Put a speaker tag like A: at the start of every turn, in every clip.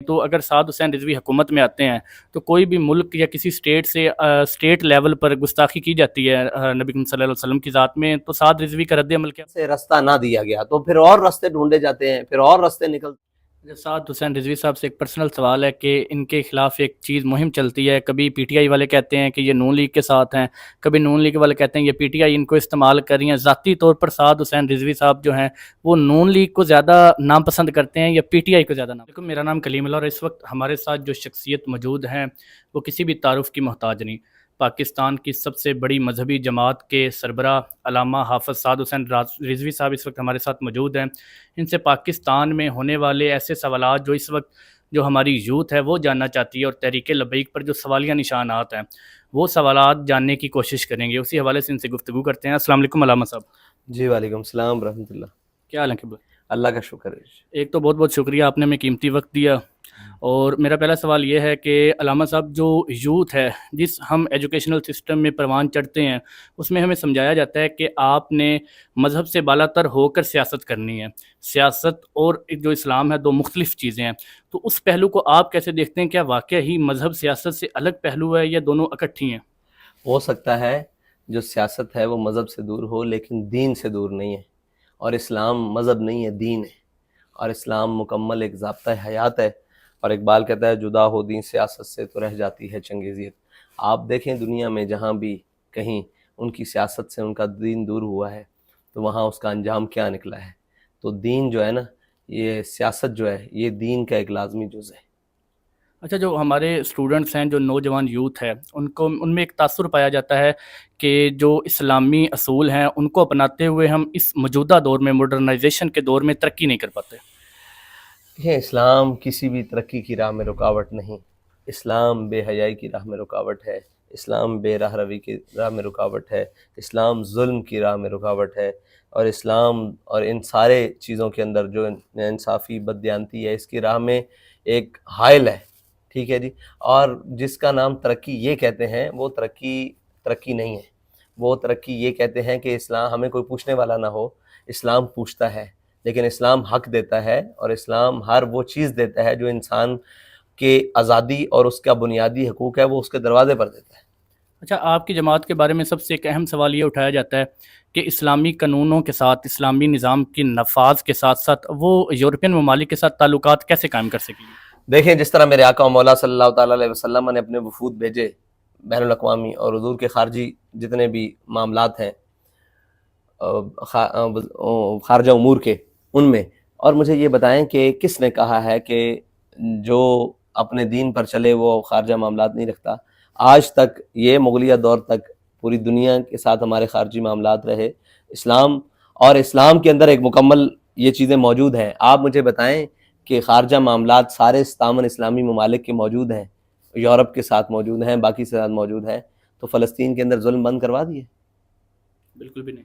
A: تو اگر سعد حسین رضوی حکومت میں آتے ہیں تو کوئی بھی ملک یا کسی اسٹیٹ سے اسٹیٹ لیول پر گستاخی کی جاتی ہے نبی کریم صلی اللہ علیہ وسلم کی ذات میں، تو سعد رضوی کا رد عمل کیا؟
B: سے راستہ نہ دیا گیا تو پھر اور راستے ڈھونڈے جاتے ہیں، پھر اور راستے نکلتے ہیں۔
A: سعد حسین رضوی صاحب سے ایک پرسنل سوال ہے کہ ان کے خلاف ایک چیز مہم چلتی ہے، کبھی پی ٹی آئی والے کہتے ہیں کہ یہ نون لیگ کے ساتھ ہیں، کبھی نون لیگ والے کہتے ہیں یہ پی ٹی آئی ان کو استعمال کر رہی ہیں۔ ذاتی طور پر سعد حسین رضوی صاحب جو ہیں وہ نون لیگ کو زیادہ ناپسند کرتے ہیں یا پی ٹی آئی کو زیادہ ناپسند؟ میرا نام کلیم اللہ، اور اس وقت ہمارے ساتھ جو شخصیت موجود ہیں وہ کسی بھی تعارف کی محتاج نہیں، پاکستان کی سب سے بڑی مذہبی جماعت کے سربراہ علامہ حافظ سعد حسین رضوی صاحب اس وقت ہمارے ساتھ موجود ہیں۔ ان سے پاکستان میں ہونے والے ایسے سوالات جو اس وقت جو ہماری یوتھ ہے وہ جاننا چاہتی ہے، اور تحریک لبیک پر جو سوالیہ نشانات ہیں وہ سوالات جاننے کی کوشش کریں گے، اسی حوالے سے ان سے گفتگو کرتے ہیں۔ السلام علیکم علامہ صاحب۔
B: جی وعلیکم السلام ورحمۃ اللہ۔
A: کیا حال ہے قبل؟
B: اللہ کا شکر ہے۔
A: ایک تو بہت بہت شکریہ، آپ نے ہمیں قیمتی وقت دیا، اور میرا پہلا سوال یہ ہے کہ علامہ صاحب جو یوتھ ہے، جس ہم ایجوکیشنل سسٹم میں پروان چڑھتے ہیں اس میں ہمیں سمجھایا جاتا ہے کہ آپ نے مذہب سے بالا تر ہو کر سیاست کرنی ہے، سیاست اور جو اسلام ہے دو مختلف چیزیں ہیں، تو اس پہلو کو آپ کیسے دیکھتے ہیں؟ کیا واقعہ ہی مذہب سیاست سے الگ پہلو ہے یا دونوں اکٹھی ہیں؟
B: ہو سکتا ہے جو سیاست ہے وہ مذہب سے دور ہو لیکن دین سے دور نہیں ہے، اور اسلام مذہب نہیں ہے، دین ہے، اور اسلام مکمل ایک ضابطہ حیات ہے۔ اور اقبال کہتا ہے جدا ہو دین سیاست سے تو رہ جاتی ہے چنگیزیت۔ آپ دیکھیں دنیا میں جہاں بھی کہیں ان کی سیاست سے ان کا دین دور ہوا ہے تو وہاں اس کا انجام کیا نکلا ہے۔ تو دین جو ہے نا، یہ سیاست جو ہے یہ دین کا ایک لازمی جز ہے۔
A: اچھا، جو ہمارے اسٹوڈنٹس ہیں، جو نوجوان یوتھ ہے، ان میں ایک تاثر پایا جاتا ہے کہ جو اسلامی اصول ہیں ان کو اپناتے ہوئے ہم اس موجودہ دور میں، ماڈرنائزیشن کے دور میں ترقی نہیں کر پاتے۔
B: یہ اسلام کسی بھی ترقی کی راہ میں رکاوٹ نہیں، اسلام بے حیائی کی راہ میں رکاوٹ ہے، اسلام بے راہ روی کی راہ میں رکاوٹ ہے، اسلام ظلم کی راہ میں رکاوٹ ہے، اور اسلام اور ان سارے چیزوں کے اندر جو انصافی بددیانتی ہے اس کی راہ میں ایک حائل ہے، ٹھیک ہے جی۔ اور جس کا نام ترقی یہ کہتے ہیں وہ ترقی نہیں ہے، وہ ترقی یہ کہتے ہیں کہ اسلام ہمیں کوئی پوچھنے والا نہ ہو۔ اسلام پوچھتا ہے، لیکن اسلام حق دیتا ہے، اور اسلام ہر وہ چیز دیتا ہے جو انسان کے آزادی اور اس کا بنیادی حقوق ہے وہ اس کے دروازے پر دیتا ہے۔
A: اچھا، آپ کی جماعت کے بارے میں سب سے ایک اہم سوال یہ اٹھایا جاتا ہے کہ اسلامی قانونوں کے ساتھ، اسلامی نظام کی نفاذ کے ساتھ ساتھ وہ یورپین ممالک کے ساتھ تعلقات کیسے قائم کر سکیں گے؟
B: دیکھیں جس طرح میرے آقا و مولا صلی اللہ تعالیٰ علیہ وسلم نے اپنے وفود بھیجے بین الاقوامی، اور حضور کے خارجی جتنے بھی معاملات ہیں خارجہ امور کے، ان میں، اور مجھے یہ بتائیں کہ کس نے کہا ہے کہ جو اپنے دین پر چلے وہ خارجہ معاملات نہیں رکھتا؟ آج تک یہ مغلیہ دور تک پوری دنیا کے ساتھ ہمارے خارجی معاملات رہے اسلام، اور اسلام کے اندر ایک مکمل یہ چیزیں موجود ہیں۔ آپ مجھے بتائیں کہ خارجہ معاملات سارے استامن اسلامی ممالک کے موجود ہیں، یورپ کے ساتھ موجود ہیں، باقی سے ساتھ موجود ہیں، تو فلسطین کے اندر ظلم بند کروا دیے؟
A: بالکل بھی نہیں۔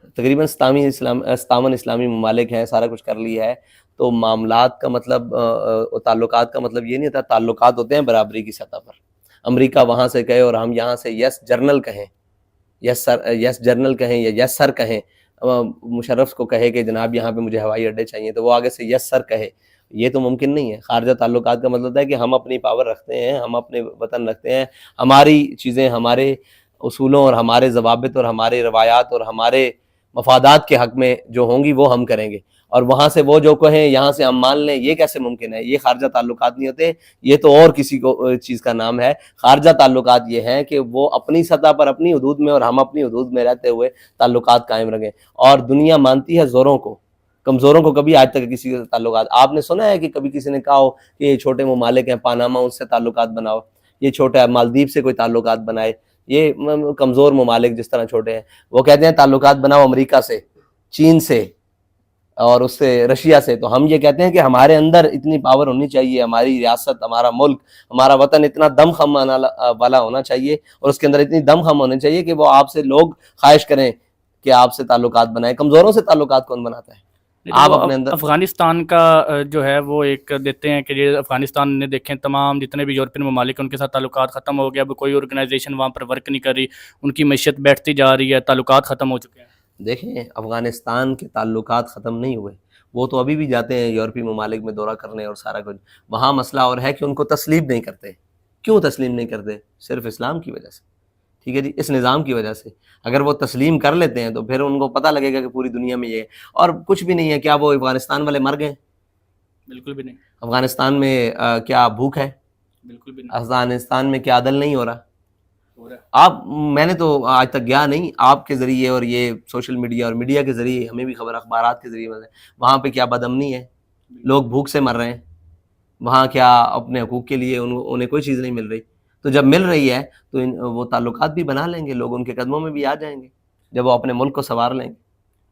B: تقریباً استامن اسلامی ممالک ہیں، سارا کچھ کر لیا ہے۔ تو معاملات کا مطلب تعلقات کا مطلب یہ نہیں ہوتا، تعلقات ہوتے ہیں برابری کی سطح پر۔ امریکہ وہاں سے کہے اور ہم یہاں سے یس جرنل کہیں، یس جرنل کہیں یا یس سر کہیں، مشرف کو کہے کہ جناب یہاں پہ مجھے ہوائی اڈے چاہیے تو وہ آگے سے یس سر کہے، یہ تو ممکن نہیں ہے۔ خارجہ تعلقات کا مطلب ہے کہ ہم اپنی پاور رکھتے ہیں، ہم اپنے وطن رکھتے ہیں، ہماری چیزیں ہمارے اصولوں اور ہمارے ضوابط اور ہمارے روایات اور ہمارے مفادات کے حق میں جو ہوں گی وہ ہم کریں گے، اور وہاں سے وہ جو کہیں یہاں سے ہم مان لیں، یہ کیسے ممکن ہے؟ یہ خارجہ تعلقات نہیں ہوتے، یہ تو اور کسی کو چیز کا نام ہے۔ خارجہ تعلقات یہ ہیں کہ وہ اپنی سطح پر اپنی حدود میں اور ہم اپنی حدود میں رہتے ہوئے تعلقات قائم رکھیں، اور دنیا مانتی ہے زوروں کو، کمزوروں کو کبھی آج تک کسی کے تعلقات۔ آپ نے سنا ہے کہ کبھی کسی نے کہا ہو کہ یہ چھوٹے ممالک ہیں، پاناما ان سے تعلقات بناؤ، یہ چھوٹا مالدیپ سے کوئی تعلقات بنائے، یہ کمزور ممالک جس طرح چھوٹے ہیں، وہ کہتے ہیں تعلقات بناؤ امریکہ سے، چین سے، اور اس سے رشیا سے۔ تو ہم یہ کہتے ہیں کہ ہمارے اندر اتنی پاور ہونی چاہیے، ہماری ریاست، ہمارا ملک، ہمارا وطن اتنا دم خم والا ہونا چاہیے، اور اس کے اندر اتنی دم خم ہونی چاہیے کہ وہ آپ سے لوگ خواہش کریں کہ آپ سے تعلقات بنائیں۔ کمزوروں سے تعلقات کون بناتا ہے؟ آپ اپنے اندر
A: افغانستان کا جو ہے وہ ایک دیتے ہیں کہ یہ افغانستان نے دیکھیں تمام جتنے بھی یورپین ممالک ان کے ساتھ تعلقات ختم ہو گیا، اب کوئی آرگنائزیشن وہاں پر ورک نہیں کر رہی، ان کی معیشت بیٹھتی جا رہی ہے، تعلقات ختم ہو چکے ہیں۔
B: دیکھیں افغانستان کے تعلقات ختم نہیں ہوئے، وہ تو ابھی بھی جاتے ہیں یورپی ممالک میں دورہ کرنے اور سارا کچھ. وہاں مسئلہ اور ہے کہ ان کو تسلیم نہیں کرتے. کیوں تسلیم نہیں کرتے؟ صرف اسلام کی وجہ سے. ٹھیک ہے جی، اس نظام کی وجہ سے. اگر وہ تسلیم کر لیتے ہیں تو پھر ان کو پتہ لگے گا کہ پوری دنیا میں یہ ہے. اور کچھ بھی نہیں ہے. کیا وہ افغانستان والے مر گئے؟
A: بالکل بھی نہیں.
B: افغانستان میں کیا بھوک ہے؟
A: بالکل بھی نہیں.
B: افغانستان میں کیا عدل نہیں ہو رہا؟
A: ہو رہا ہے.
B: آپ، میں نے تو آج تک گیا نہیں، آپ کے ذریعے اور یہ سوشل میڈیا اور میڈیا کے ذریعے ہمیں بھی خبر، اخبارات کے ذریعے وہاں پہ کیا بدامنی ہے، لوگ بھوک سے مر رہے ہیں. وہاں کیا اپنے حقوق کے لیے انہیں کوئی چیز نہیں مل رہی. تو جب مل رہی ہے تو وہ تعلقات بھی بنا لیں گے، لوگ ان کے قدموں میں بھی آ جائیں گے جب وہ اپنے ملک کو سنوار لیں گے.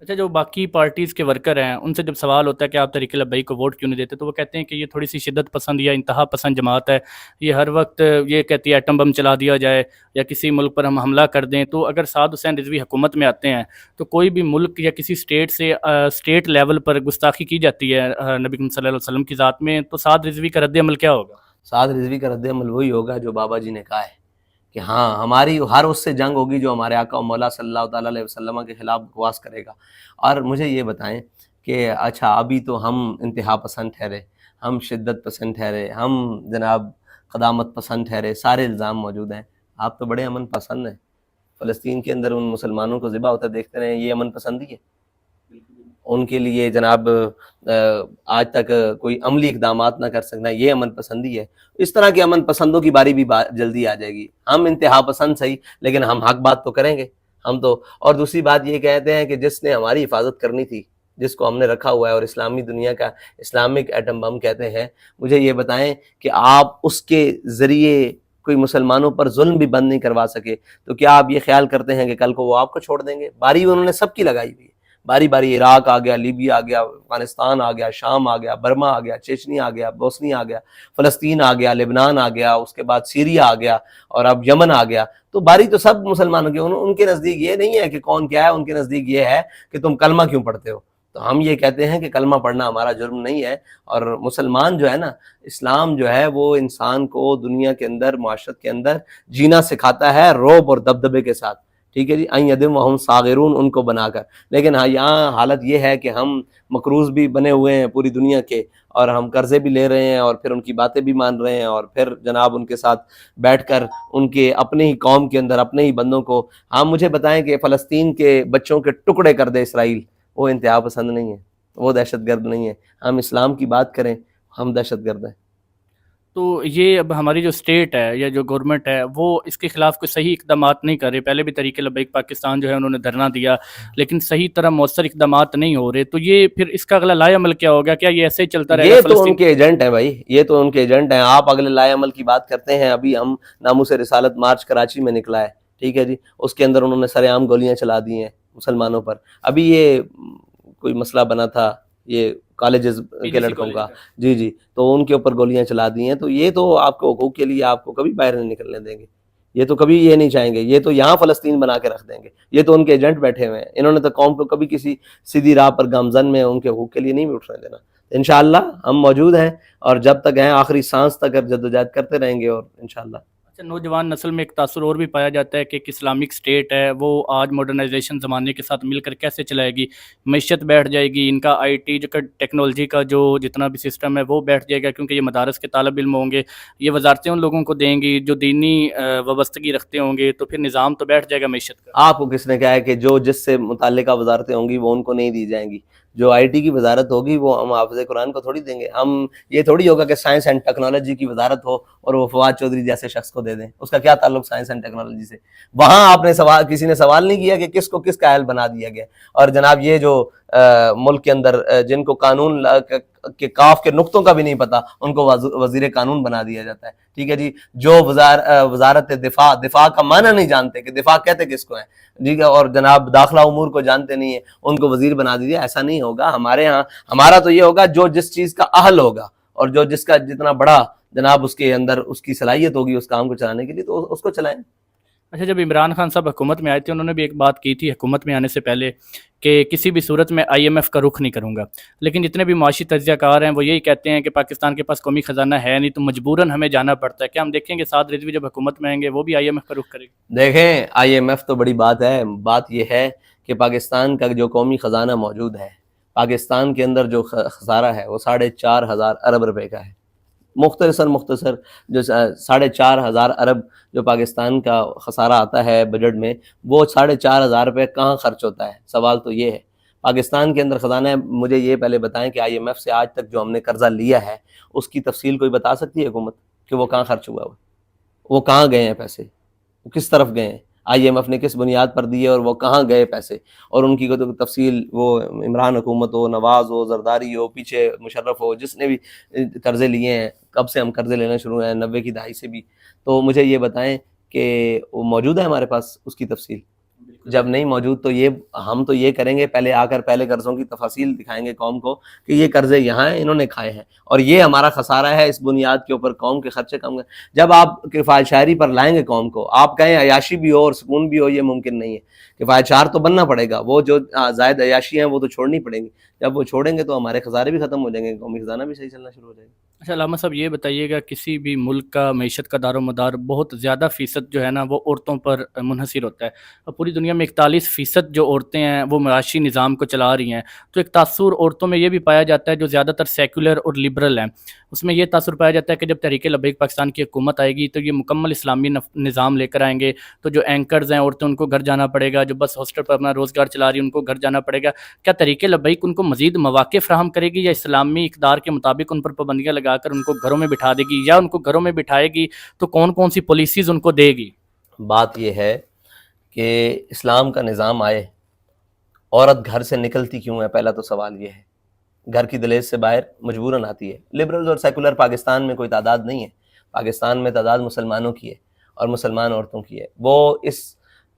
A: اچھا، جو باقی پارٹیز کے ورکر ہیں ان سے جب سوال ہوتا ہے کہ آپ تحریک لبیک کو ووٹ کیوں نہیں دیتے، تو وہ کہتے ہیں کہ یہ تھوڑی سی شدت پسند یا انتہا پسند جماعت ہے، یہ ہر وقت یہ کہتی ہے ایٹم بم چلا دیا جائے یا کسی ملک پر ہم حملہ کر دیں. تو اگر سعد حسین رضوی حکومت میں آتے ہیں تو کوئی بھی ملک یا کسی اسٹیٹ سے اسٹیٹ لیول پر گستاخی کی جاتی ہے نبی کریم صلی اللہ علیہ وسلم کی ذات میں، تو سعد رضوی کا رد عمل کیا ہوگا؟
B: سعد رضوی کا رد عمل وہی ہوگا جو بابا جی نے کہا ہے کہ ہاں ہماری ہر اس سے جنگ ہوگی جو ہمارے آقا و مولا صلی اللہ تعالیٰ علیہ وسلم کے خلاف بکواس کرے گا. اور مجھے یہ بتائیں کہ اچھا ابھی تو ہم انتہا پسند ٹھہرے، ہم شدت پسند ٹھہرے، ہم جناب قدامت پسند ٹھہرے، سارے الزام موجود ہیں. آپ تو بڑے امن پسند ہیں. فلسطین کے اندر ان مسلمانوں کو ذبح ہوتا دیکھتے رہے، یہ امن پسندی ہے؟ ان کے لیے جناب آج تک کوئی عملی اقدامات نہ کر سکنا، یہ امن پسندی ہے؟ اس طرح کے امن پسندوں کی باری بھی جلدی آ جائے گی. ہم انتہا پسند صحیح، لیکن ہم حق بات تو کریں گے. ہم تو، اور دوسری بات یہ کہتے ہیں کہ جس نے ہماری حفاظت کرنی تھی، جس کو ہم نے رکھا ہوا ہے اور اسلامی دنیا کا اسلامک ایٹم بم کہتے ہیں، مجھے یہ بتائیں کہ آپ اس کے ذریعے کوئی مسلمانوں پر ظلم بھی بند نہیں کروا سکے، تو کیا آپ یہ خیال کرتے ہیں کہ کل کو وہ آپ کو چھوڑ دیں گے؟ باری انہوں نے سب کی لگائی ہوئی ہے. باری باری عراق آ گیا، لیبیا آ گیا، افغانستان آ گیا، شام آ گیا، برما آ گیا، چیچنی آ گیا، بوسنی آ گیا، فلسطین آ گیا، لبنان آ گیا، اس کے بعد سیریا آ گیا، اور اب یمن آ گیا. تو باری تو سب مسلمانوں کی. ان کے نزدیک یہ نہیں ہے کہ کون کیا ہے، ان کے نزدیک یہ ہے کہ تم کلمہ کیوں پڑھتے ہو. تو ہم یہ کہتے ہیں کہ کلمہ پڑھنا ہمارا جرم نہیں ہے. اور مسلمان جو ہے نا، اسلام جو ہے وہ انسان کو دنیا کے اندر، معاشرت کے اندر جینا سکھاتا ہے رعب اور دبدبے کے ساتھ. ٹھیک ہے جی، این یدم وہم صاغرون، ان کو بنا کر. لیکن ہاں یہاں حالت یہ ہے کہ ہم مقروض بھی بنے ہوئے ہیں پوری دنیا کے، اور ہم قرضے بھی لے رہے ہیں، اور پھر ان کی باتیں بھی مان رہے ہیں، اور پھر جناب ان کے ساتھ بیٹھ کر ان کے اپنے ہی قوم کے اندر اپنے ہی بندوں کو. ہاں مجھے بتائیں کہ فلسطین کے بچوں کے ٹکڑے کر دے اسرائیل، وہ انتہا پسند نہیں ہے، وہ دہشت گرد نہیں ہے. ہم اسلام کی بات کریں، ہم دہشت گرد ہیں.
A: تو یہ اب ہماری جو اسٹیٹ ہے یا جو گورنمنٹ ہے وہ اس کے خلاف کوئی صحیح اقدامات نہیں کر رہے. پہلے بھی تحریک لبیک پاکستان جو ہے انہوں نے دھرنا دیا، لیکن صحیح طرح مؤثر اقدامات نہیں ہو رہے. تو یہ پھر اس کا اگلا لائے عمل کیا ہوگا؟ کیا یہ ایسے ہی چلتا رہے گا؟
B: یہ تو
A: فلسطین
B: ان کے ایجنٹ ہیں بھائی، یہ تو ان کے ایجنٹ ہیں. آپ اگلے لائے عمل کی بات کرتے ہیں. ابھی ہم ناموس رسالت مارچ کراچی میں نکلا ہے، ٹھیک ہے جی، اس کے اندر انہوں نے سرے عام گولیاں چلا دی ہیں مسلمانوں پر. ابھی یہ کوئی مسئلہ بنا تھا یہ کالجز کے لڑکوں کا، جی جی، تو ان کے اوپر گولیاں چلا دی ہیں. تو یہ تو آپ کو حقوق کے لیے آپ کو کبھی باہر نہیں نکلنے دیں گے. یہ تو کبھی یہ نہیں چاہیں گے. یہ تو یہاں فلسطین بنا کے رکھ دیں گے. یہ تو ان کے ایجنٹ بیٹھے ہوئے ہیں. انہوں نے تو قوم کو کبھی کسی سیدھی راہ پر گامزن میں ان کے حقوق کے لیے نہیں اٹھنے دینا. انشاءاللہ ہم موجود ہیں، اور جب تک ہیں آخری سانس تک جدوجہد کرتے رہیں گے، اور انشاءاللہ.
A: اچھا، نوجوان نسل میں ایک تاثر اور بھی پایا جاتا ہے کہ ایک اسلامک اسٹیٹ ہے وہ آج ماڈرنائزیشن زمانے کے ساتھ مل کر کیسے چلائے گی. معیشت بیٹھ جائے گی، ان کا آئی ٹی جو ٹیکنالوجی کا جو جتنا بھی سسٹم ہے وہ بیٹھ جائے گا، کیونکہ یہ مدارس کے طالب علم ہوں گے، یہ وزارتیں ان لوگوں کو دیں گی جو دینی وابستگی رکھتے ہوں گے. تو پھر نظام تو بیٹھ جائے گا معیشت کا.
B: آپ کو کس نے کہا ہے کہ جو جس سے متعلقہ وزارتیں ہوں گی وہ ان کو نہیں دی جائیں گی؟ جو آئی ٹی کی وزارت ہوگی وہ ہم حافظ قرآن کو تھوڑی دیں گے. ہم یہ تھوڑی ہوگا کہ سائنس اینڈ ٹیکنالوجی کی وزارت ہو اور وہ فواد چودھری جیسے شخص کو دے دیں. اس کا کیا تعلق سائنس اینڈ ٹیکنالوجی سے؟ وہاں آپ نے سوال، کسی نے سوال نہیں کیا کہ کس کو کس کا اہل بنا دیا گیا. اور جناب یہ جو ملک کے اندر جن کو قانون کے کاف کے نقطوں کا بھی نہیں پتا، ان کو وزیر قانون بنا دیا جاتا ہے. ٹھیک ہے جی، جو وزارت دفاع کا معنی نہیں جانتے کہ دفاع کہتے کس کو ہیں، ٹھیک ہے، اور جناب داخلہ امور کو جانتے نہیں ہیں، ان کو وزیر بنا دیجیے. ایسا نہیں ہوگا. ہمارے ہاں ہمارا تو یہ ہوگا جو جس چیز کا اہل ہوگا اور جو جس کا جتنا بڑا جناب اس کے اندر اس کی صلاحیت ہوگی اس کام کو چلانے کے لیے، تو اس کو چلائیں.
A: اچھا، جب عمران خان صاحب حکومت میں آئے تھے انہوں نے بھی ایک بات کی تھی حکومت میں آنے سے پہلے کہ کسی بھی صورت میں آئی ایم ایف کا رخ نہیں کروں گا. لیکن جتنے بھی معاشی تجزیہ کار ہیں وہ یہی کہتے ہیں کہ پاکستان کے پاس قومی خزانہ ہے نہیں، تو مجبوراً ہمیں جانا پڑتا ہے. کیا ہم دیکھیں گے سعد رضوی جب حکومت میں آئیں گے وہ بھی آئی ایم ایف کا رخ کرے گا؟
B: دیکھیں آئی ایم ایف تو بڑی بات ہے. بات یہ ہے کہ پاکستان کا جو قومی خزانہ موجود ہے پاکستان کے اندر جو خسارہ ہے وہ 4,500 ارب روپے کا ہے. مختصر جو 4,500 ارب جو پاکستان کا خسارہ آتا ہے بجٹ میں، وہ 4,500 روپے کہاں خرچ ہوتا ہے؟ سوال تو یہ ہے. پاکستان کے اندر خزانہ ہے. مجھے یہ پہلے بتائیں کہ IMF سے آج تک جو ہم نے قرضہ لیا ہے اس کی تفصیل کوئی بتا سکتی ہے حکومت کہ وہ کہاں خرچ ہوا؟ وہ کہاں گئے ہیں پیسے؟ وہ کس طرف گئے ہیں؟ IMF نے کس بنیاد پر دیے اور وہ کہاں گئے پیسے؟ اور ان کی تفصیل، وہ عمران حکومت ہو، نواز ہو، زرداری ہو، پیچھے مشرف ہو، جس نے بھی قرضے لیے ہیں، کب سے ہم قرضے لینا شروع ہیں، 90 کی دہائی سے بھی، تو مجھے یہ بتائیں کہ وہ موجود ہے ہمارے پاس اس کی تفصیل؟ جب نہیں موجود تو ہم تو یہ کریں گے، پہلے آ کر پہلے قرضوں کی تفاصیل دکھائیں گے قوم کو کہ یہ قرضے یہاں ہیں، انہوں نے کھائے ہیں اور یہ ہمارا خسارہ ہے. اس بنیاد کے اوپر قوم کے خرچے کم گئے. جب آپ کفایت شاعری پر لائیں گے قوم کو، آپ کہیں عیاشی بھی ہو اور سکون بھی ہو، یہ ممکن نہیں ہے. کفایت شعر تو بننا پڑے گا. وہ جو زائد عیاشی ہیں وہ تو چھوڑنی پڑیں گی. جب وہ چھوڑیں گے تو ہمارے خسارے بھی ختم ہو جائیں گے، قومی خزانہ بھی صحیح چلنا شروع ہو جائے گا.
A: اچھا علامہ صاحب یہ بتائیے گا، کسی بھی ملک کا معیشت کا دار و مدار بہت زیادہ فیصد جو ہے نا وہ عورتوں پر منحصر ہوتا ہے، اور پوری دنیا میں 41% جو عورتیں ہیں وہ معاشی نظام کو چلا رہی ہیں. تو ایک تاثر عورتوں میں یہ بھی پایا جاتا ہے جو زیادہ تر سیکولر اور لبرل ہیں، اس میں یہ تاثر پایا جاتا ہے کہ جب تحریک لبیک پاکستان کی حکومت آئے گی تو یہ مکمل اسلامی نظام لے کر آئیں گے. تو جو اینکرز ہیں عورتیں، ان کو گھر جانا پڑے گا، جو بس ہاسٹل پر اپنا روزگار چلا رہی ہیں ان کو گھر جانا پڑے گا. کیا تحریک لبیک ان کو مزید مواقع فراہم کرے گی، یا اسلامی اقدار کے مطابق ان پر پابندیاں لگا کر ان کو گھروں میں بٹھا دے گی، یا ان کو گھروں میں بٹھائے گی تو کون کون سی پالیسیز ان کو دے گی؟
B: بات یہ ہے کہ اسلام کا نظام آئے، عورت گھر سے نکلتی کیوں ہے؟ پہلا تو سوال یہ ہے. گھر کی دہلیز سے باہر مجبوراً آتی ہے. لبرلز اور سیکولر پاکستان میں کوئی تعداد نہیں ہے. پاکستان میں تعداد مسلمانوں کی ہے اور مسلمان عورتوں کی ہے. وہ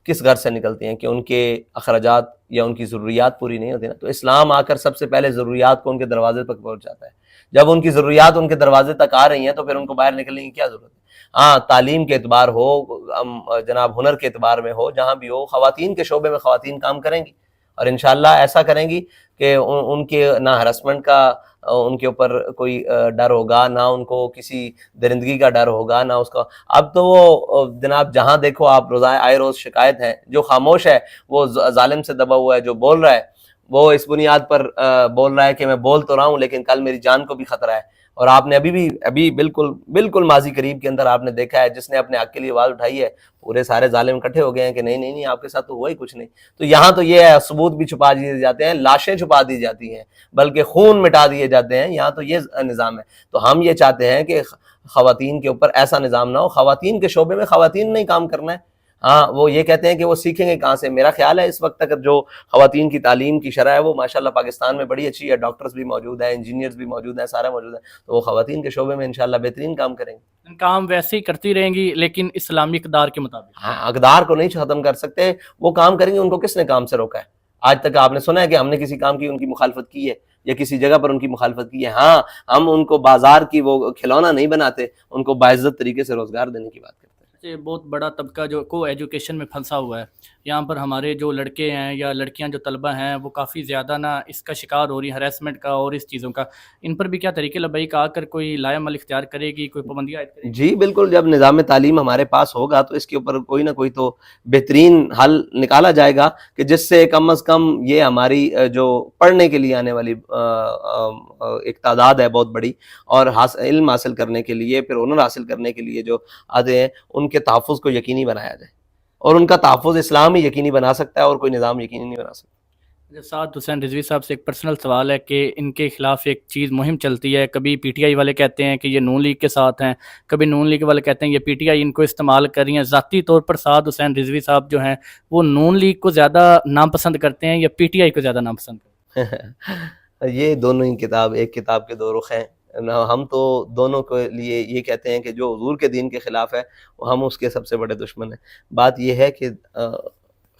B: کس گھر سے نکلتی ہیں کہ ان کے اخراجات یا ان کی ضروریات پوری نہیں ہوتی نا. تو اسلام آ کر سب سے پہلے ضروریات کو ان کے دروازے تک پہنچ جاتا ہے. جب ان کی ضروریات ان کے دروازے تک آ رہی ہیں تو پھر ان کو باہر نکلنے کی کیا ضرورت ہے؟ ہاں، تعلیم کے اعتبار ہو، جناب ہنر کے اعتبار میں ہو، جہاں بھی ہو، خواتین کے شعبے میں خواتین کام کریں گی اور انشاءاللہ ایسا کریں گی کہ ان کے نہ ہراسمنٹ کا ان کے اوپر کوئی ڈر ہوگا، نہ ان کو کسی درندگی کا ڈر ہوگا، نہ اس کا. اب تو وہ جناب جہاں دیکھو آپ آئے روز شکایت ہے. جو خاموش ہے وہ ظالم سے دبا ہوا ہے، جو بول رہا ہے وہ اس بنیاد پر بول رہا ہے کہ میں بول تو رہا ہوں لیکن کل میری جان کو بھی خطرہ ہے. اور آپ نے ابھی بالکل ماضی قریب کے اندر آپ نے دیکھا ہے، جس نے اپنے حق کے لیے آواز اٹھائی ہے پورے سارے ظالم اکٹھے ہو گئے ہیں کہ نہیں آپ کے ساتھ تو ہوا ہی کچھ نہیں. تو یہاں تو یہ ہے، ثبوت بھی چھپا دیے جاتے ہیں، لاشیں چھپا دی جاتی ہیں، بلکہ خون مٹا دیے جاتے ہیں. یہاں تو یہ نظام ہے. تو ہم یہ چاہتے ہیں کہ خواتین کے اوپر ایسا نظام نہ ہو. خواتین کے شعبے میں خواتین نے کام کرنا ہے. ہاں، وہ یہ کہتے ہیں کہ وہ سیکھیں گے کہاں سے. میرا خیال ہے اس وقت تک جو خواتین کی تعلیم کی شرح ہے وہ ماشاءاللہ پاکستان میں بڑی اچھی ہے. ڈاکٹرز بھی موجود ہیں، انجینئرز بھی موجود ہیں، سارا موجود ہے. تو وہ خواتین کے شعبے میں انشاءاللہ بہترین کام کریں گے.
A: کام ویسے ہی کرتی رہیں گی لیکن اسلامی اقدار کے مطابق.
B: ہاں، اقدار کو نہیں ختم کر سکتے. وہ کام کریں گے. ان کو کس نے کام سے روکا ہے؟ آج تک آپ نے سنا ہے کہ ہم نے کسی کام کی ان کی مخالفت کی ہے یا کسی جگہ پر ان کی مخالفت کی ہے؟ ہاں، ہم ان کو بازار کی وہ کھلونا نہیں بناتے، ان کو باعزت طریقے سے روزگار دینے کی بات کرتے ہیں.
A: بہت بڑا طبقہ جو کو ایجوکیشن میں پھنسا ہوا ہے. یہاں پر ہمارے جو لڑکے ہیں یا لڑکیاں جو طلبہ ہیں وہ کافی زیادہ نا اس کا شکار ہو رہی ہیں، ہراسمنٹ کا اور اس چیزوں کا. ان پر بھی کیا تحریک لبیک آ کر کوئی لائے عمل اختیار کرے گی، کوئی پابندیاں عائد کرے گی؟
B: جی بالکل. جب نظام تعلیم ہمارے پاس ہوگا تو اس کے اوپر کوئی نہ کوئی تو بہترین حل نکالا جائے گا کہ جس سے کم از کم یہ ہماری جو پڑھنے کے لیے آنے والی ایک تعداد ہے بہت بڑی، اور علم حاصل کرنے کے لیے، پھر ہنر حاصل کرنے کے لیے جو آتے ہیں، ان کے تحفظ کو یقینی بنایا جائے. اور ان کا تحفظ اسلام ہی یقینی بنا سکتا ہے اور کوئی نظام یقینی نہیں بنا سکتا.
A: سعد حسین رضوی صاحب سے ایک پرسنل سوال ہے کہ ان کے خلاف ایک چیز مہم چلتی ہے. کبھی پی ٹی آئی والے کہتے ہیں کہ یہ نون لیگ کے ساتھ ہیں، کبھی نون لیگ والے کہتے ہیں یہ پی ٹی آئی ان کو استعمال کر رہی ہیں. ذاتی طور پر سعد حسین رضوی صاحب جو ہیں وہ نون لیگ کو زیادہ ناپسند کرتے ہیں یا پی ٹی آئی کو زیادہ ناپسند کرتے ہیں؟
B: یہ دونوں ہی ایک کتاب کے دو رخ ہیں. ہم تو دونوں کے لیے یہ کہتے ہیں کہ جو حضور کے دین کے خلاف ہے وہ ہم اس کے سب سے بڑے دشمن ہیں. بات یہ ہے کہ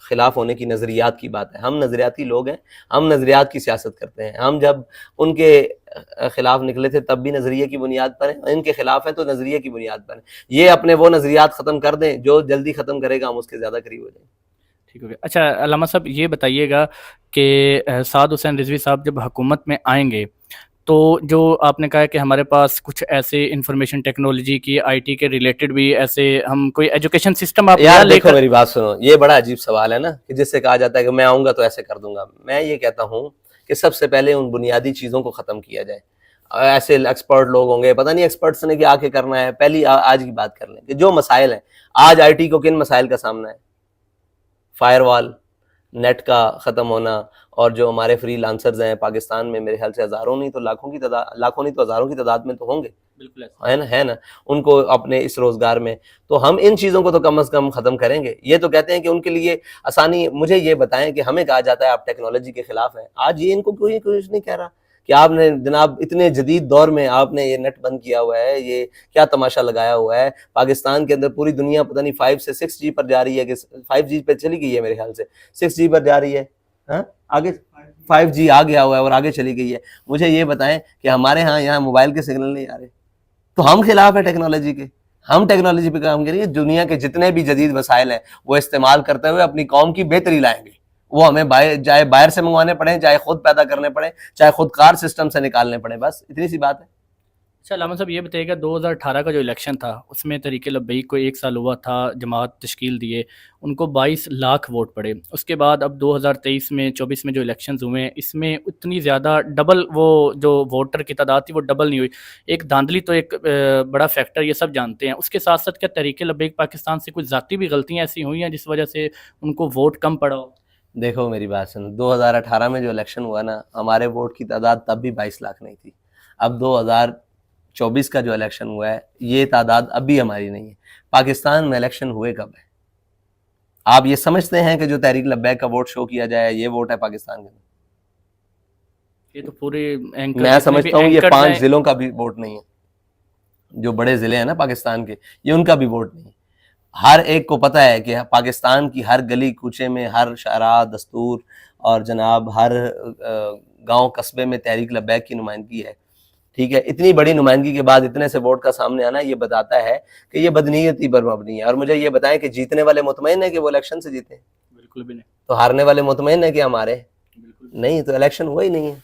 B: خلاف ہونے کی نظریات کی بات ہے. ہم نظریاتی لوگ ہیں، ہم نظریات کی سیاست کرتے ہیں. ہم جب ان کے خلاف نکلے تھے تب بھی نظریے کی بنیاد پر ہیں، ان کے خلاف ہیں تو نظریے کی بنیاد پر ہیں. یہ اپنے وہ نظریات ختم کر دیں، جو جلدی ختم کرے گا ہم اس کے زیادہ قریب ہو جائیں گے.
A: ٹھیک ہو گیا. اچھا علامہ صاحب یہ بتائیے گا کہ سعد حسین رضوی صاحب جب حکومت میں آئیں گے تو جو آپ نے کہا ہے کہ ہمارے پاس کچھ ایسے انفارمیشن ٹیکنالوجی کی، آئی ٹی کے ریلیٹڈ بھی ایسے ہم کوئی ایجوکیشن سسٹم آپ
B: یار دیکھو میری بات سنو، یہ بڑا عجیب سوال ہے نا کہ جس سے کہا جاتا ہے کہ میں آؤں گا تو ایسے کر دوں گا. میں یہ کہتا ہوں کہ سب سے پہلے ان بنیادی چیزوں کو ختم کیا جائے. ایسے ایکسپرٹ لوگ ہوں گے, پتہ نہیں ایکسپرٹس نے کیا کے کرنا ہے. پہلی آج کی بات کر لیں کہ جو مسائل ہیں آج آئی ٹی کو کن مسائل کا سامنا ہے؟ فائر وال, نیٹ کا ختم ہونا, اور جو ہمارے فری لانسرز ہیں پاکستان میں میرے خیال سے ہزاروں نہیں تو لاکھوں کی تعداد, لاکھوں نہیں تو ہزاروں کی تعداد میں تو ہوں گے,
A: بالکل
B: ہے نا, ان کو اپنے اس روزگار میں. تو ہم ان چیزوں کو تو کم از کم ختم کریں گے. یہ تو کہتے ہیں کہ ان کے لیے آسانی. مجھے یہ بتائیں کہ ہمیں کہا جاتا ہے آپ ٹیکنالوجی کے خلاف ہیں, آج یہ ان کو کوئی کچھ نہیں کہہ رہا کہ آپ نے جناب اتنے جدید دور میں آپ نے یہ نیٹ بند کیا ہوا ہے, یہ کیا تماشا لگایا ہوا ہے. پاکستان کے اندر پوری دنیا پتہ نہیں 5 سے 6G پر جا رہی ہے, کہ 5G پہ چلی گئی ہے میرے خیال سے, 6G پر جا رہی ہے, ہاں آگے 5G آ گیا ہوا ہے اور آگے چلی گئی ہے. مجھے یہ بتائیں کہ ہمارے ہاں یہاں موبائل کے سگنل نہیں آ رہے, تو ہم خلاف ہے ٹیکنالوجی کے. ہم ٹیکنالوجی پہ کام کریں گے, دنیا کے جتنے بھی جدید وسائل ہیں وہ استعمال کرتے ہوئے اپنی قوم کی بہتری لائیں گے. وہ ہمیں چاہے باہر سے منگوانے پڑیں, چاہے خود پیدا کرنے پڑیں, چاہے خود کار سسٹم سے نکالنے پڑیں, بس اتنی سی بات ہے.
A: اچھا علامہ صاحب یہ بتائیے گا 2018 کا جو الیکشن تھا اس میں تحریک لبیک کو 1 سال ہوا تھا, جماعت تشکیل دیے, ان کو 22 لاکھ ووٹ پڑے. اس کے بعد اب 2023 میں 24 میں جو الیکشنز ہوئے ہیں اس میں اتنی زیادہ ڈبل وہ جو ووٹر کی تعداد تھی وہ ڈبل نہیں ہوئی. ایک دھاندلی تو ایک بڑا فیکٹر, یہ سب جانتے ہیں. اس کے ساتھ ساتھ کیا تحریک لبیک پاکستان سے کچھ ذاتی بھی غلطیاں ایسی ہوئی ہیں جس وجہ سے ان کو ووٹ کم پڑا ہو؟
B: دیکھو میری بات سنو, 2018 میں جو الیکشن ہوا نا, ہمارے ووٹ کی تعداد تب بھی 22 لاکھ نہیں تھی. اب 2024 کا جو الیکشن ہوا ہے یہ تعداد اب بھی ہماری نہیں ہے. پاکستان میں الیکشن ہوئے کب ہے؟ آپ یہ سمجھتے ہیں کہ جو تحریک لبیک کا ووٹ شو کیا جائے یہ ووٹ ہے پاکستان کے اندر؟
A: یہ تو پورے
B: میں سمجھتا ہوں یہ 5 ضلعوں کا بھی ووٹ نہیں ہے. جو بڑے ضلع ہیں نا پاکستان کے, یہ ان کا بھی ووٹ نہیں ہے. ہر ایک کو پتہ ہے کہ پاکستان کی ہر گلی کوچے میں, ہر شاہراہ دستور اور جناب ہر گاؤں قصبے میں تحریک لبیک کی نمائندگی ہے. ٹھیک ہے, اتنی بڑی نمائندگی کے بعد اتنے سے ووٹ کا سامنے آنا یہ بتاتا ہے کہ یہ بدنیتی پر مبنی ہے. اور مجھے یہ بتائیں کہ جیتنے والے مطمئن ہیں کہ وہ الیکشن سے جیتے ہیں؟
A: بالکل بھی نہیں.
B: تو ہارنے والے مطمئن ہیں کہ ہمارے
A: بالکل
B: نہیں, تو الیکشن ہوا ہی نہیں ہے.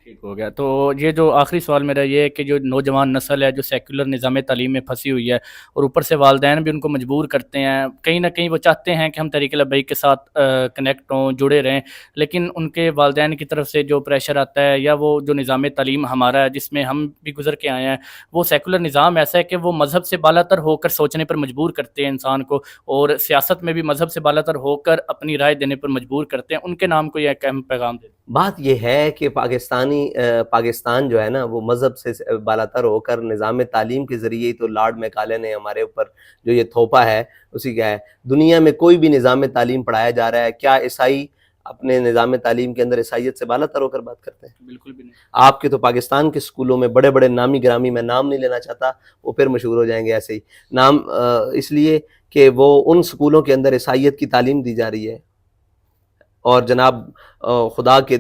A: ٹھیک ہو گیا. تو یہ جو آخری سوال میرا یہ ہے کہ جو نوجوان نسل ہے جو سیکولر نظام تعلیم میں پھنسی ہوئی ہے اور اوپر سے والدین بھی ان کو مجبور کرتے ہیں, کہیں نہ کہیں وہ چاہتے ہیں کہ ہم تحریک لبیک کے ساتھ کنیکٹ ہوں, جڑے رہیں, لیکن ان کے والدین کی طرف سے جو پریشر آتا ہے یا وہ جو نظام تعلیم ہمارا ہے جس میں ہم بھی گزر کے آئے ہیں, وہ سیکولر نظام ایسا ہے کہ وہ مذہب سے بالا تر ہو کر سوچنے پر مجبور کرتے ہیں انسان کو, اور سیاست میں بھی مذہب سے بالا تر ہو کر اپنی رائے دینے پر مجبور کرتے ہیں. ان کے نام کو یہ ایک اہم پیغام دے.
B: بات یہ ہے کہ پاکستان جو ہے نا وہ مذہب سے بالاتر ہو کر نظام تعلیم کے ذریعے ہی, تو لارڈ میکالے نے ہمارے اوپر جو یہ تھوپا ہے اسی کا ہے. دنیا میں کوئی بھی نظام تعلیم پڑھایا جا رہا ہے, کیا عیسائی اپنے نظام تعلیم کے اندر عیسائیت سے بالاتر ہو کر بات کرتے ہیں؟
A: بالکل بھی نہیں.
B: آپ کے تو پاکستان کے اسکولوں میں بڑے بڑے نامی گرامی, میں نام نہیں لینا چاہتا, وہ پھر مشہور ہو جائیں گے ایسے ہی نام, اس لیے کہ وہ ان اسکولوں کے اندر عیسائیت کی تعلیم دی جا رہی ہے, اور جناب خدا کے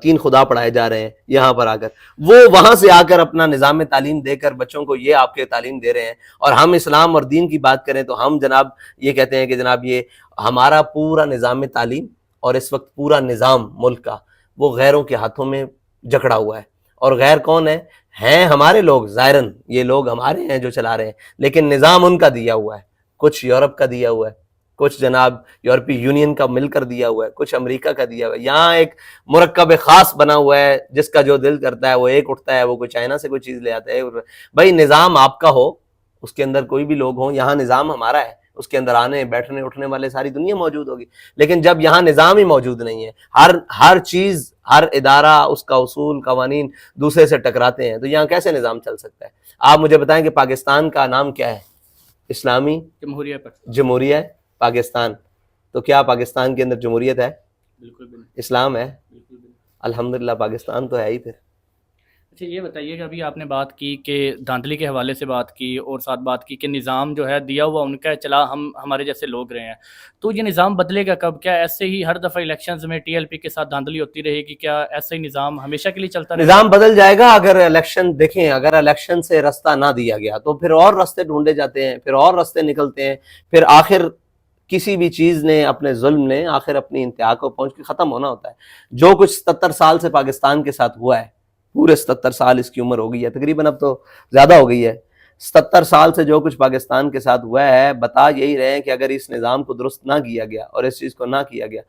B: 3 خدا پڑھائے جا رہے ہیں یہاں پر آ کر. وہ وہاں سے آ کر اپنا نظام تعلیم دے کر بچوں کو یہ آپ کے تعلیم دے رہے ہیں, اور ہم اسلام اور دین کی بات کریں تو ہم جناب یہ کہتے ہیں کہ جناب یہ ہمارا پورا نظام تعلیم اور اس وقت پورا نظام ملک کا وہ غیروں کے ہاتھوں میں جکڑا ہوا ہے. اور غیر کون ہے؟ ہیں ہمارے لوگ, ظاہراً یہ لوگ ہمارے ہیں جو چلا رہے ہیں, لیکن نظام ان کا دیا ہوا ہے, کچھ یورپ کا دیا ہوا ہے, کچھ جناب یورپی یونین کا مل کر دیا ہوا ہے, کچھ امریکہ کا دیا ہوا ہے. یہاں ایک مرکب خاص بنا ہوا ہے, جس کا جو دل کرتا ہے وہ ایک اٹھتا ہے, وہ کوئی چائنا سے کوئی چیز لے آتا ہے. بھائی نظام آپ کا ہو, اس کے اندر کوئی بھی لوگ ہوں, یہاں نظام ہمارا ہے, اس کے اندر آنے بیٹھنے اٹھنے والے ساری دنیا موجود ہوگی. لیکن جب یہاں نظام ہی موجود نہیں ہے, ہر چیز, ہر ادارہ, اس کا اصول قوانین دوسرے سے ٹکراتے ہیں, تو یہاں کیسے نظام چل سکتا ہے؟ آپ مجھے بتائیں کہ پاکستان کا نام کیا ہے؟ اسلامی جمہوریہ پاکستان. تو کیا پاکستان کے اندر جمہوریت ہے؟
A: بالکل بھی نہیں.
B: اسلام ہے؟
A: بالکل بھی نہیں.
B: الحمدللہ پاکستان تو ہے ہی. پھر
A: اچھا یہ بتائیے کہ ابھی آپ نے بات کی کہ دھاندلی کے حوالے سے بات کی, اور ساتھ بات کی کہ نظام جو ہے دیا ہوا ان کا چلا, ہم ہمارے جیسے لوگ رہے ہیں, تو یہ نظام بدلے گا کب؟ کیا ایسے ہی ہر دفعہ الیکشنز میں ٹی ایل پی کے ساتھ دھاندلی ہوتی رہے گی؟ کیا ایسا ہی نظام ہمیشہ کے لیے چلتا رہے گا؟
B: نظام بدل جائے گا اگر الیکشن, دیکھیں اگر الیکشن سے رستہ نہ دیا گیا تو پھر اور رستے ڈھونڈے جاتے ہیں, پھر اور رستے نکلتے ہیں, پھر آخر کسی بھی چیز نے, اپنے ظلم نے آخر اپنی انتہا کو پہنچ کے ختم ہونا ہوتا ہے. جو کچھ 77 سال سے پاکستان کے ساتھ ہوا ہے, پورے 77 سال اس کی عمر ہو گئی ہے تقریباً, اب تو زیادہ ہو گئی ہے, 77 سال سے جو کچھ پاکستان کے ساتھ ہوا ہے, بتا یہی رہے ہیں کہ اگر اس نظام کو درست نہ کیا گیا اور اس چیز کو نہ کیا گیا,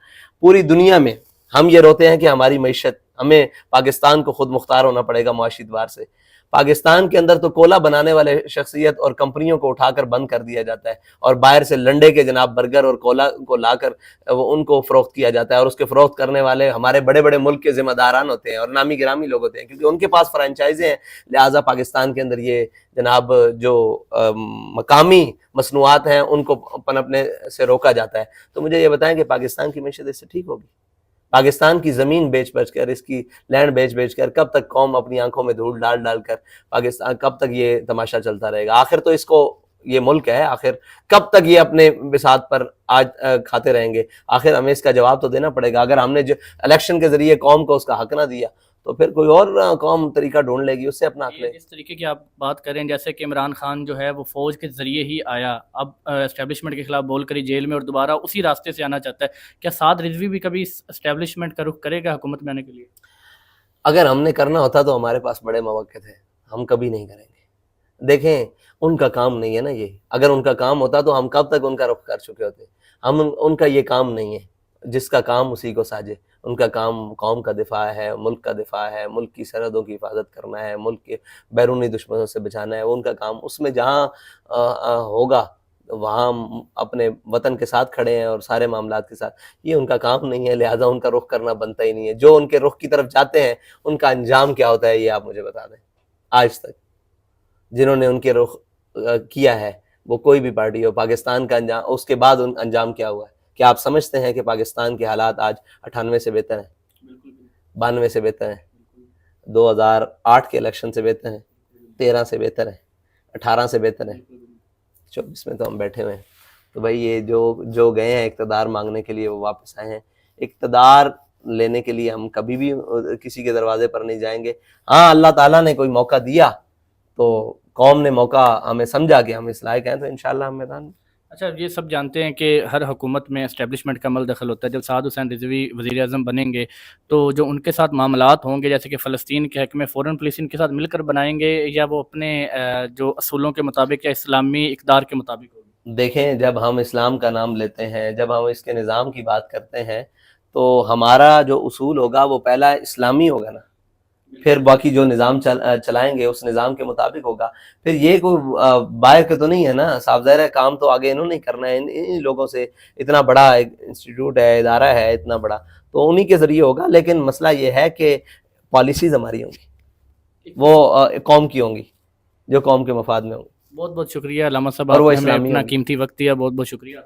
B: پوری دنیا میں ہم یہ روتے ہیں کہ ہماری معیشت، ہمیں پاکستان کو خود مختار ہونا پڑے گا معاشی اعتبار سے. پاکستان کے اندر تو کولا بنانے والے شخصیت اور کمپنیوں کو اٹھا کر بند کر دیا جاتا ہے، اور باہر سے لنڈے کے جناب برگر اور کولا کو لا کر ان کو فروخت کیا جاتا ہے، اور اس کے فروخت کرنے والے ہمارے بڑے بڑے ملک کے ذمہ داران ہوتے ہیں اور نامی گرامی لوگ ہوتے ہیں، کیونکہ ان کے پاس فرنچائزیں ہیں. لہٰذا پاکستان کے اندر یہ جناب جو مقامی مصنوعات ہیں ان کو پنپنے سے روکا جاتا ہے. تو مجھے یہ بتائیں کہ پاکستان کی معیشت اس سے ٹھیک ہوگی؟ پاکستان کی زمین بیچ کر، اس کی لینڈ بیچ کر کب تک قوم اپنی آنکھوں میں دھول ڈال کر پاکستان، کب تک یہ تماشا چلتا رہے گا؟ آخر تو اس کو، یہ ملک ہے، آخر کب تک یہ اپنے بساط پر آج کھاتے رہیں گے؟ آخر ہمیں اس کا جواب تو دینا پڑے گا. اگر ہم نے جو الیکشن کے ذریعے قوم کو اس کا حق نہ دیا تو پھر کوئی اور قوم طریقہ ڈھونڈ لے گی اس سے اپنا حق لے.
A: جس طریقے کی آپ بات کریں، جیسے کہ عمران خان جو ہے وہ فوج کے ذریعے ہی آیا، اب اسٹیبلشمنٹ کے خلاف بول کر ہی جیل میں اور دوبارہ اسی راستے سے آنا چاہتا ہے. کیا سعد رضوی بھی کبھی اسٹیبلشمنٹ کا رخ کرے گا حکومت میں آنے کے لیے؟
B: اگر ہم نے کرنا ہوتا تو ہمارے پاس بڑے مواقع تھے، ہم کبھی نہیں کریں گے. دیکھیں ان کا کام نہیں ہے نا یہ. اگر ان کا کام ہوتا تو ہم کب تک ان کا رخ کر چکے ہوتے. ان کا یہ کام نہیں ہے، جس کا کام اسی کو ساجے. ان کا کام قوم کا دفاع ہے، ملک کا دفاع ہے، ملک کی سرحدوں کی حفاظت کرنا ہے، ملک کے بیرونی دشمنوں سے بچانا ہے. ان کا کام، اس میں جہاں ہوگا وہاں اپنے وطن کے ساتھ کھڑے ہیں اور سارے معاملات کے ساتھ. یہ ان کا کام نہیں ہے، لہٰذا ان کا رخ کرنا بنتا ہی نہیں ہے. جو ان کے رخ کی طرف جاتے ہیں ان کا انجام کیا ہوتا ہے یہ آپ مجھے بتا دیں. آج تک جنہوں نے ان کے رخ کیا ہے، وہ کوئی بھی پارٹی ہو، پاکستان کا انجام، اس کے بعد ان انجام کیا ہوا ہے؟ کیا آپ سمجھتے ہیں کہ پاکستان کے حالات آج 98 سے بہتر ہیں، 92 سے بہتر ہیں، 2008 کے الیکشن سے بہتر ہیں، 13 سے بہتر ہیں، 18 سے بہتر ہیں، 24 میں تو ہم بیٹھے ہوئے ہیں. تو بھائی یہ جو گئے ہیں اقتدار مانگنے کے لیے وہ واپس آئے ہیں. اقتدار لینے کے لیے ہم کبھی بھی کسی کے دروازے پر نہیں جائیں گے. ہاں اللہ تعالیٰ نے کوئی موقع دیا تو قوم نے موقع ہمیں سمجھا کہ ہم اس لائق ہیں تو انشاءاللہ ہم میدان.
A: اچھا، یہ سب جانتے ہیں کہ ہر حکومت میں اسٹیبلشمنٹ کا عمل دخل ہوتا ہے. جب سعد حسین رضوی وزیر اعظم بنیں گے تو جو ان کے ساتھ معاملات ہوں گے، جیسے کہ فلسطین کے حق میں فورن پالیسی ان کے ساتھ مل کر بنائیں گے، یا وہ اپنے جو اصولوں کے مطابق یا اسلامی اقدار کے مطابق ہوگی؟
B: دیکھیں جب ہم اسلام کا نام لیتے ہیں، جب ہم اس کے نظام کی بات کرتے ہیں تو ہمارا جو اصول ہوگا وہ پہلا اسلامی ہوگا نا، پھر باقی جو نظام چلائیں گے اس نظام کے مطابق ہوگا. پھر یہ کوئی باہر کے تو نہیں ہے نا، صاف ظاہر ہے کام تو آگے انہوں نے کرنا ہے. ان لوگوں سے اتنا بڑا ایک انسٹیٹیوٹ ہے، ادارہ ہے اتنا بڑا، تو انہی کے ذریعے ہوگا. لیکن مسئلہ یہ ہے کہ پالیسیز ہماری ہوں گی، وہ قوم کی ہوں گی، جو قوم کے مفاد میں ہوں گی.
A: بہت بہت شکریہ علامہ صاحب،
B: اور وہ
A: آپ نے ہمیں
B: اسلامی
A: اپنا
B: ہوں گی.
A: قیمتی وقت دیا. بہت بہت شکریہ.